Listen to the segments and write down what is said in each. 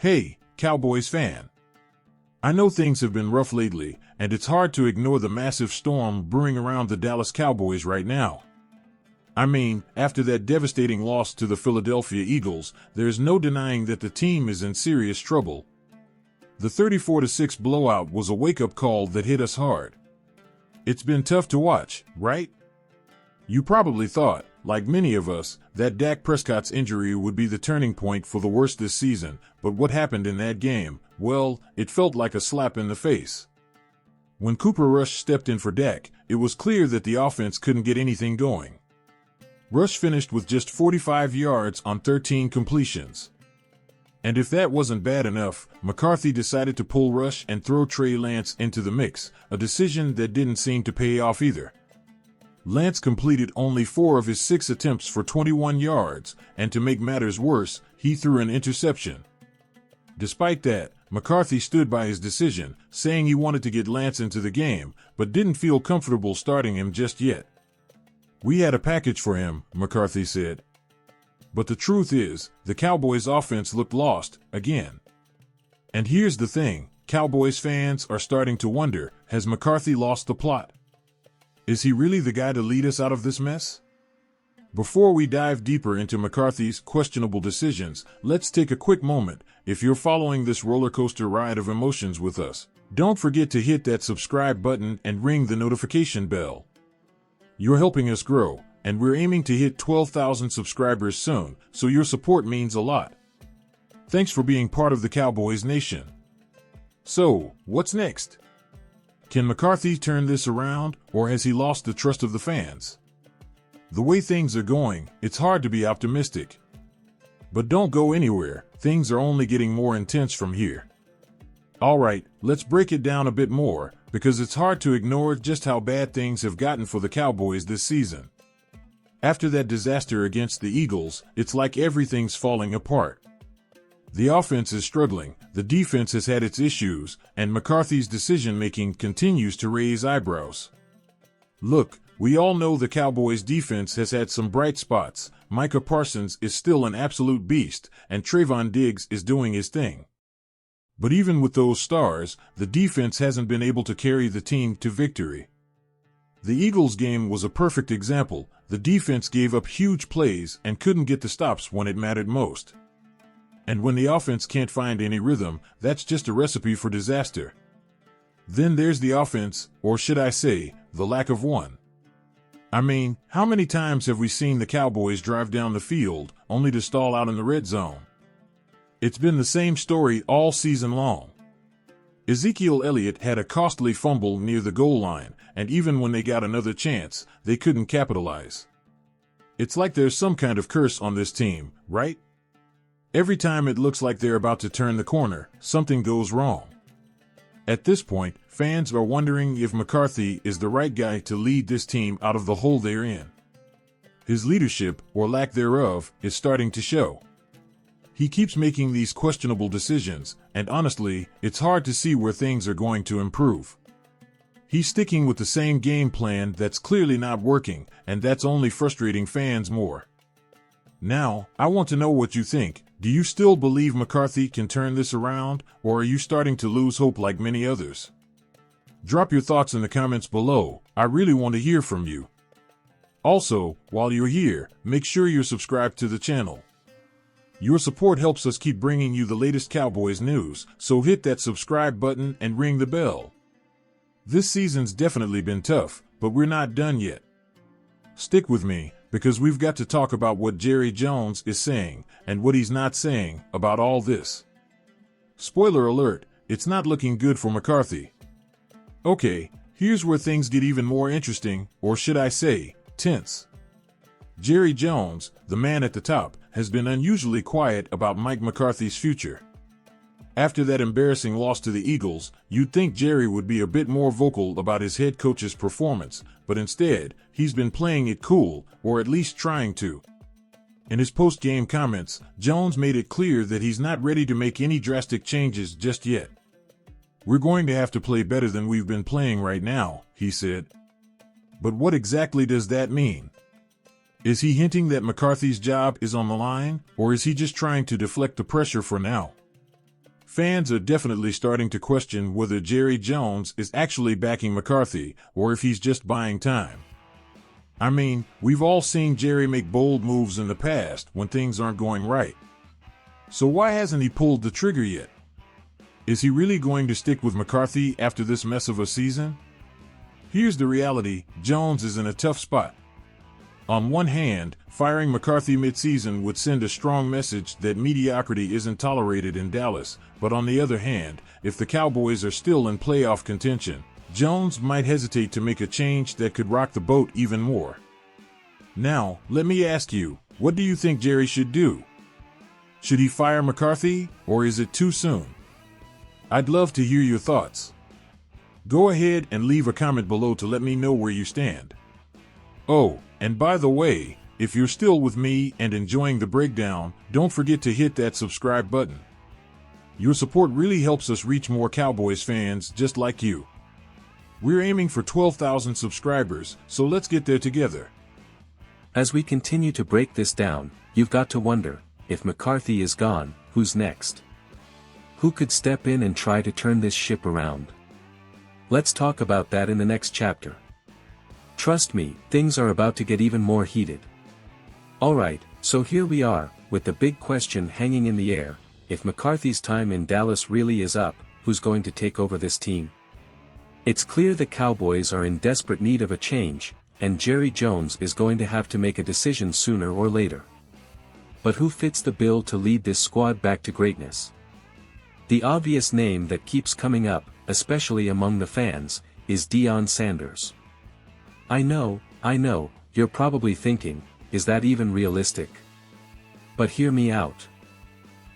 Hey, Cowboys fan. I know things have been rough lately, and it's hard to ignore the massive storm brewing around the Dallas Cowboys right now. I mean, after that devastating loss to the Philadelphia Eagles, there's no denying that the team is in serious trouble. The 34-6 blowout was a wake-up call that hit us hard. It's been tough to watch, right? You probably thought, like many of us, that Dak Prescott's injury would be the turning point for the worst this season, but what happened in that game, well, it felt like a slap in the face. When Cooper Rush stepped in for Dak, it was clear that the offense couldn't get anything going. Rush finished with just 45 yards on 13 completions. And if that wasn't bad enough, McCarthy decided to pull Rush and throw Trey Lance into the mix, a decision that didn't seem to pay off either. Lance completed only 4 of his 6 attempts for 21 yards, and to make matters worse, he threw an interception. Despite that, McCarthy stood by his decision, saying he wanted to get Lance into the game, but didn't feel comfortable starting him just yet. "We had a package for him," McCarthy said. But the truth is, the Cowboys' offense looked lost, again. And here's the thing, Cowboys fans are starting to wonder, has McCarthy lost the plot? Is he really the guy to lead us out of this mess? Before we dive deeper into McCarthy's questionable decisions, let's take a quick moment. If you're following this roller coaster ride of emotions with us, don't forget to hit that subscribe button and ring the notification bell. You're helping us grow, and we're aiming to hit 12,000 subscribers soon, so your support means a lot. Thanks for being part of the Cowboys Nation. So, what's next? Can McCarthy turn this around, or has he lost the trust of the fans? The way things are going, it's hard to be optimistic. But don't go anywhere, things are only getting more intense from here. Alright, let's break it down a bit more, because it's hard to ignore just how bad things have gotten for the Cowboys this season. After that disaster against the Eagles, it's like everything's falling apart. The offense is struggling, the defense has had its issues, and McCarthy's decision-making continues to raise eyebrows. Look, we all know the Cowboys' defense has had some bright spots. Micah Parsons is still an absolute beast, and Trayvon Diggs is doing his thing. But even with those stars, the defense hasn't been able to carry the team to victory. The Eagles game was a perfect example. The defense gave up huge plays and couldn't get the stops when it mattered most. And when the offense can't find any rhythm, that's just a recipe for disaster. Then there's the offense, or should I say, the lack of one. I mean, how many times have we seen the Cowboys drive down the field, only to stall out in the red zone? It's been the same story all season long. Ezekiel Elliott had a costly fumble near the goal line, and even when they got another chance, they couldn't capitalize. It's like there's some kind of curse on this team, right? Every time it looks like they're about to turn the corner, something goes wrong. At this point, fans are wondering if McCarthy is the right guy to lead this team out of the hole they're in. His leadership, or lack thereof, is starting to show. He keeps making these questionable decisions, and honestly, it's hard to see where things are going to improve. He's sticking with the same game plan that's clearly not working, and that's only frustrating fans more. Now, I want to know what you think. Do you still believe McCarthy can turn this around, or are you starting to lose hope like many others? Drop your thoughts in the comments below. I really want to hear from you. Also, while you're here, make sure you're subscribed to the channel. Your support helps us keep bringing you the latest Cowboys news, so hit that subscribe button and ring the bell. This season's definitely been tough, but we're not done yet. Stick with me, because we've got to talk about what Jerry Jones is saying, and what he's not saying, about all this. Spoiler alert, it's not looking good for McCarthy. Okay, here's where things get even more interesting, or should I say, tense. Jerry Jones, the man at the top, has been unusually quiet about Mike McCarthy's future. After that embarrassing loss to the Eagles, you'd think Jerry would be a bit more vocal about his head coach's performance, but instead, he's been playing it cool, or at least trying to. In his post-game comments, Jones made it clear that he's not ready to make any drastic changes just yet. "We're going to have to play better than we've been playing right now," he said. But what exactly does that mean? Is he hinting that McCarthy's job is on the line, or is he just trying to deflect the pressure for now? Fans are definitely starting to question whether Jerry Jones is actually backing McCarthy or if he's just buying time. I mean, we've all seen Jerry make bold moves in the past when things aren't going right. So why hasn't he pulled the trigger yet? Is he really going to stick with McCarthy after this mess of a season? Here's the reality: Jones is in a tough spot. On one hand, firing McCarthy mid-season would send a strong message that mediocrity isn't tolerated in Dallas, but on the other hand, if the Cowboys are still in playoff contention, Jones might hesitate to make a change that could rock the boat even more. Now, let me ask you, what do you think Jerry should do? Should he fire McCarthy, or is it too soon? I'd love to hear your thoughts. Go ahead and leave a comment below to let me know where you stand. Oh, and by the way, if you're still with me and enjoying the breakdown, don't forget to hit that subscribe button. Your support really helps us reach more Cowboys fans just like you. We're aiming for 12,000 subscribers, so let's get there together. As we continue to break this down, you've got to wonder, if McCarthy is gone, who's next? Who could step in and try to turn this ship around? Let's talk about that in the next chapter. Trust me, things are about to get even more heated. Alright, so here we are, with the big question hanging in the air: if McCarthy's time in Dallas really is up, who's going to take over this team? It's clear the Cowboys are in desperate need of a change, and Jerry Jones is going to have to make a decision sooner or later. But who fits the bill to lead this squad back to greatness? The obvious name that keeps coming up, especially among the fans, is Deion Sanders. I know, you're probably thinking, is that even realistic? But hear me out.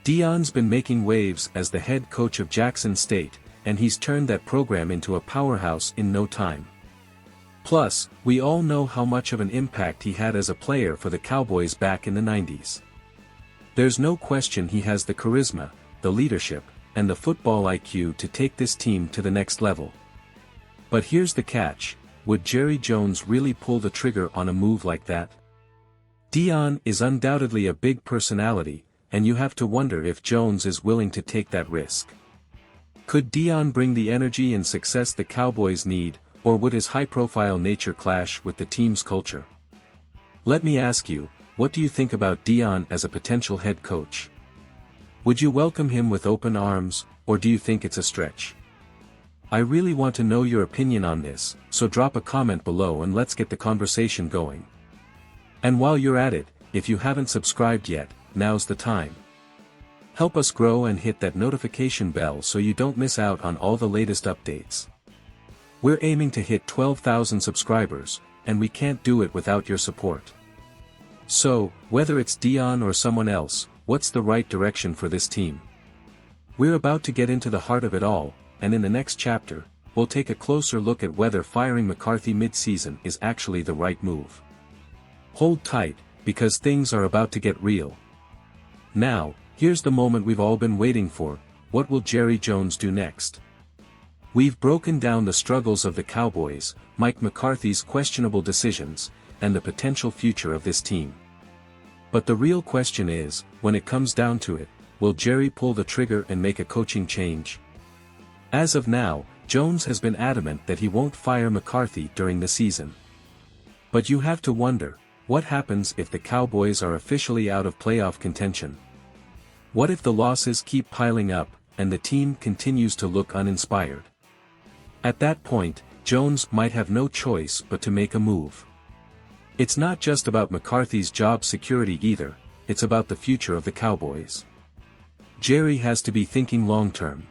Deion's been making waves as the head coach of Jackson State, and he's turned that program into a powerhouse in no time. Plus, we all know how much of an impact he had as a player for the Cowboys back in the 90s. There's no question he has the charisma, the leadership, and the football IQ to take this team to the next level. But here's the catch: would Jerry Jones really pull the trigger on a move like that? Deion is undoubtedly a big personality, and you have to wonder if Jones is willing to take that risk. Could Deion bring the energy and success the Cowboys need, or would his high-profile nature clash with the team's culture? Let me ask you, what do you think about Deion as a potential head coach? Would you welcome him with open arms, or do you think it's a stretch? I really want to know your opinion on this, so drop a comment below and let's get the conversation going. And while you're at it, if you haven't subscribed yet, now's the time. Help us grow and hit that notification bell so you don't miss out on all the latest updates. We're aiming to hit 12,000 subscribers, and we can't do it without your support. So, whether it's Deion or someone else, what's the right direction for this team? We're about to get into the heart of it all, and in the next chapter, we'll take a closer look at whether firing McCarthy mid-season is actually the right move. Hold tight, because things are about to get real. Now, here's the moment we've all been waiting for: what will Jerry Jones do next? We've broken down the struggles of the Cowboys, Mike McCarthy's questionable decisions, and the potential future of this team. But the real question is, when it comes down to it, will Jerry pull the trigger and make a coaching change? As of now, Jones has been adamant that he won't fire McCarthy during the season. But you have to wonder, what happens if the Cowboys are officially out of playoff contention? What if the losses keep piling up, and the team continues to look uninspired? At that point, Jones might have no choice but to make a move. It's not just about McCarthy's job security either, it's about the future of the Cowboys. Jerry has to be thinking long-term.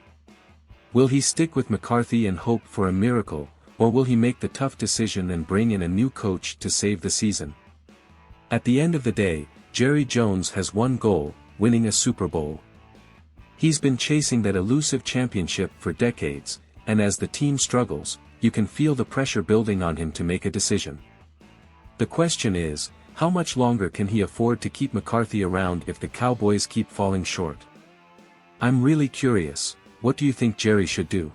Will he stick with McCarthy and hope for a miracle, or will he make the tough decision and bring in a new coach to save the season? At the end of the day, Jerry Jones has one goal: winning a Super Bowl. He's been chasing that elusive championship for decades, and as the team struggles, you can feel the pressure building on him to make a decision. The question is, how much longer can he afford to keep McCarthy around if the Cowboys keep falling short? I'm really curious, what do you think Jerry should do?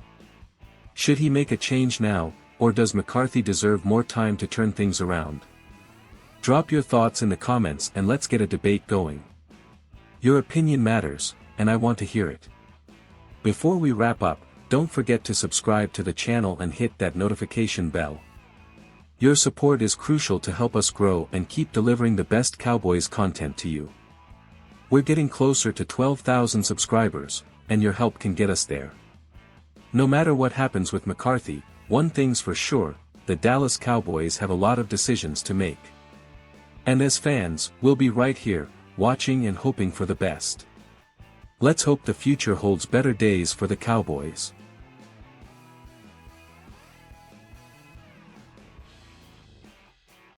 Should he make a change now, or does McCarthy deserve more time to turn things around? Drop your thoughts in the comments and let's get a debate going. Your opinion matters, and I want to hear it. Before we wrap up, don't forget to subscribe to the channel and hit that notification bell. Your support is crucial to help us grow and keep delivering the best Cowboys content to you. We're getting closer to 12,000 subscribers, and your help can get us there. No matter what happens with McCarthy, one thing's for sure, the Dallas Cowboys have a lot of decisions to make. And as fans, we'll be right here, watching and hoping for the best. Let's hope the future holds better days for the Cowboys.